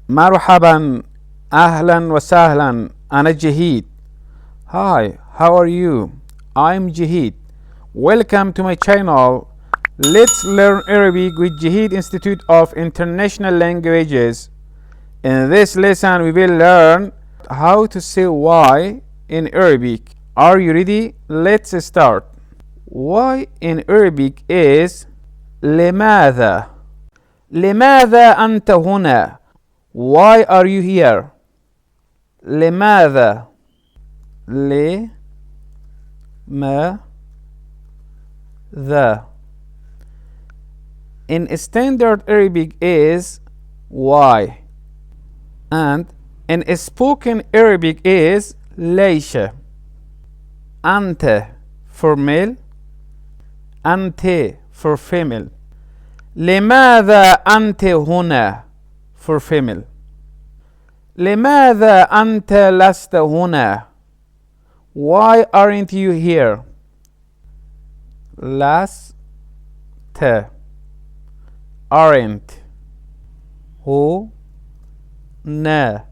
مرحبا أهلا وسهلا أنا جهيد. Hi, how are you? I'm Jaheed. Welcome to my channel. Let's learn Arabic with Jaheed Institute of International Languages. In this lesson we will learn how to say why in Arabic. Are you ready? Let's start. Why in Arabic is لماذا. لماذا أنت هنا? Why are you here? لماذا. لماذا. In standard Arabic is why, and in spoken Arabic is ليش. أنت for male, أنت for female. لماذا أنت هنا for female. لماذا أنت لست هنا? Why aren't you here? لست aren't هنا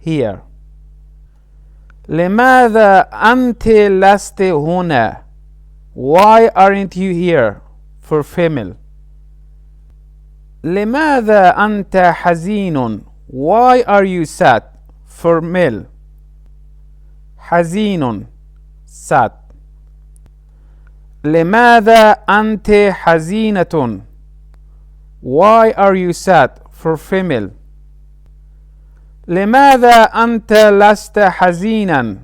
here. لماذا أنت لست هنا? Why aren't you here for female. لماذا أنت حزين? Why are you sad for male. حزين sad. لماذا أنت حزينة? Why are you sad for female. لماذا أنت لست حزينا?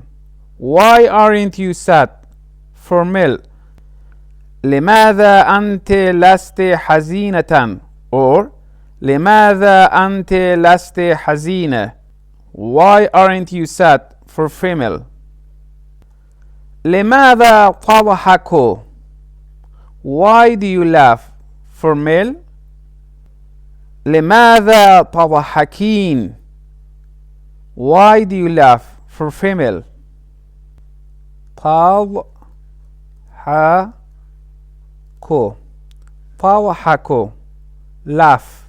Why aren't you sad for male. لماذا أنت لست حزينة or لماذا أنت لست حزينة? Why aren't you sad for female. لماذا تضحك? Why do you laugh for male. لماذا تضحكين? Why do you laugh for female. تضحك laugh.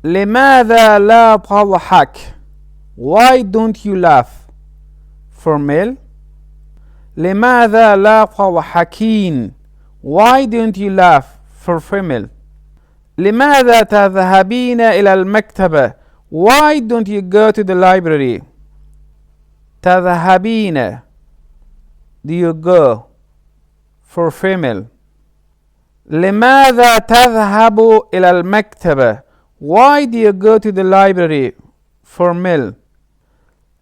لماذا لا تضحك? Why don't you laugh for male. لماذا لا تضحكين? Why don't you laugh for female. لماذا تذهبين إلى المكتبة? Why don't you go to the library. تذهبين do you go for female. لماذا تذهب إلى المكتبة? Why do you go to the library for male.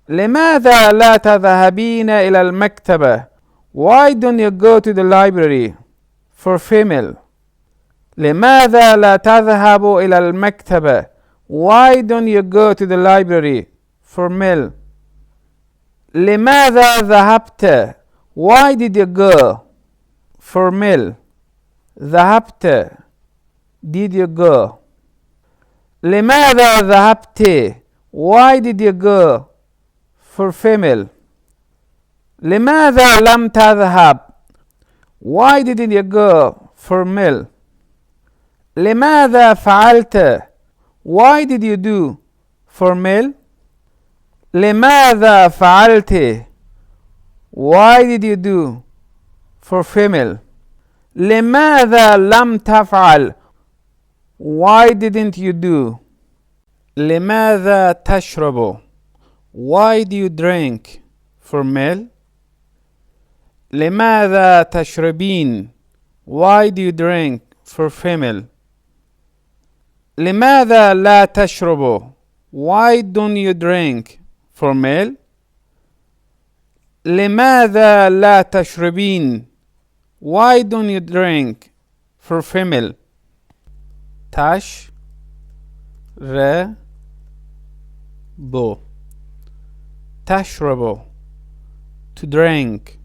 لماذا لا تذهبين إلى المكتبة? Why don't you go to the library for female. لماذا لا تذهب إلى المكتبة? Why don't you go to the library for male. لماذا ذهبت? Why did you go for male. ذهبت did you go. لماذا ذهبت? Why did you go for female. لماذا لم تذهب? Why didn't you go for male. لماذا فعلت? Why did you do for male. لماذا فعلت? Why did you do for female. لماذا لم تفعل? Why didn't you do. لماذا تشرب? Why do you drink for male. لماذا تشربين? Why do you drink for female. لماذا لا تشرب? Why don't you drink for male. لماذا لا تشربين? Why don't you drink for female. تشرب to drink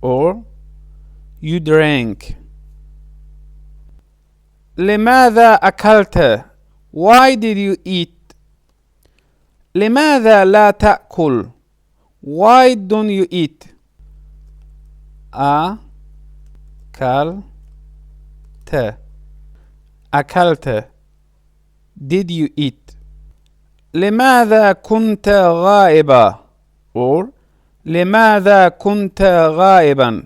or you drank. لماذا أكلت? Why did you eat. لماذا لا تأكل? Why don't you eat. أكلت did you eat? لماذا كنت غائبا or لماذا كنت غائبا.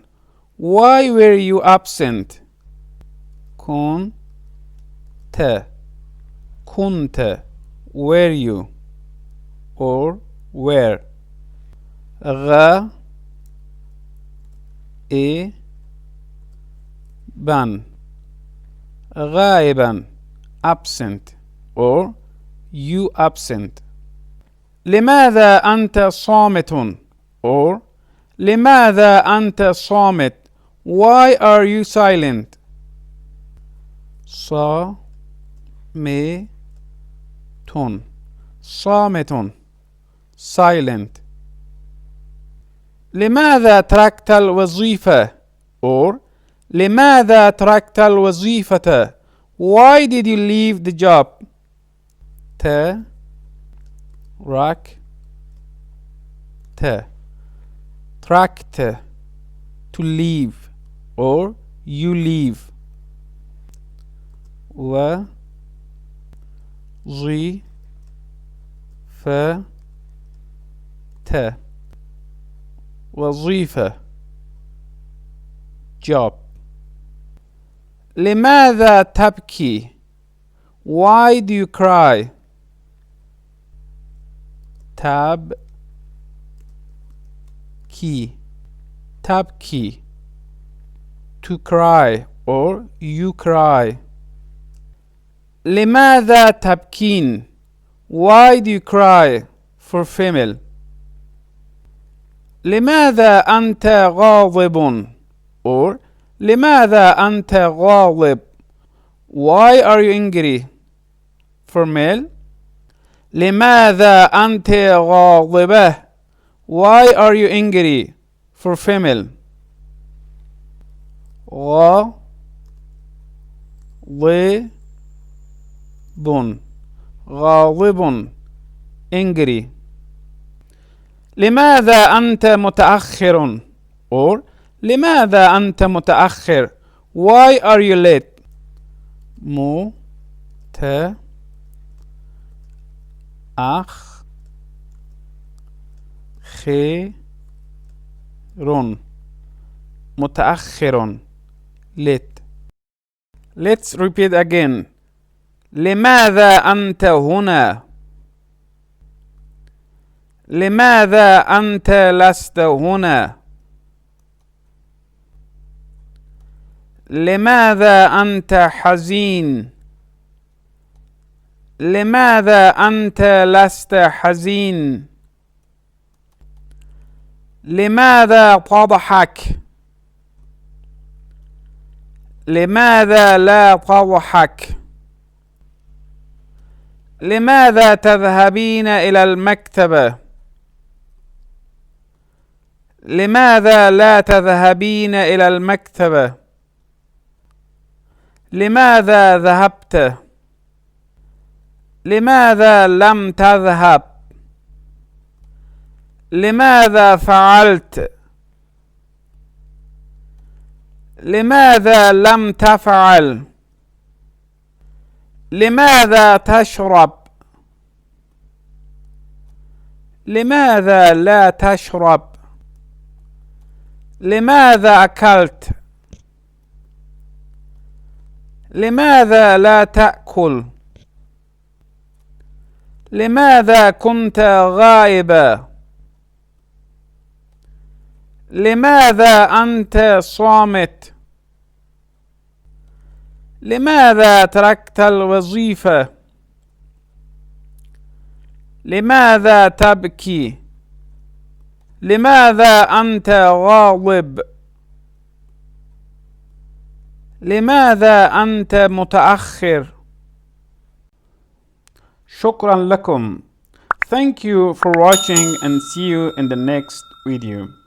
Why were you absent? كنت were you or where. غائبا absent or you absent. لماذا أنت صامت or لماذا أنت صامت. Why are you silent? صامت silent. لماذا تركت الوظيفة or لماذا تركت الوظيفة. Why did you leave the job? تركت to leave or you leave. وظيفة job. لماذا تبكي. Why do you cry. تبكي to cry or you cry. لماذا تبكين. Why do you cry for female. لماذا أنت غاضب or لماذا أنت غاضب. Why are you angry for male. لماذا أنت غاضبة. Why are you angry for female. غاضب angry. لماذا أنت متأخر or لماذا أنت متأخر. Why are you late. متأخر late. Let's repeat again. لماذا أنت هنا. لماذا أنت لست هنا. لماذا أنت حزين. لماذا أنت لست حزين. لماذا تضحك. لماذا لا تضحك. لماذا تذهبين إلى المكتبة. لماذا لا تذهبين إلى المكتبة. لماذا ذهبت. لماذا لم تذهب. لماذا فعلت. لماذا لم تفعل. لماذا تشرب. لماذا لا تشرب. لماذا أكلت. لماذا لا تأكل. لماذا كنت غائبا. لماذا أنت صامت. لماذا تركت الوظيفة. لماذا تبكي. لماذا أنت غاضب. لماذا أنت متأخر. شكرا لكم. Thank you for watching and see you in the next video.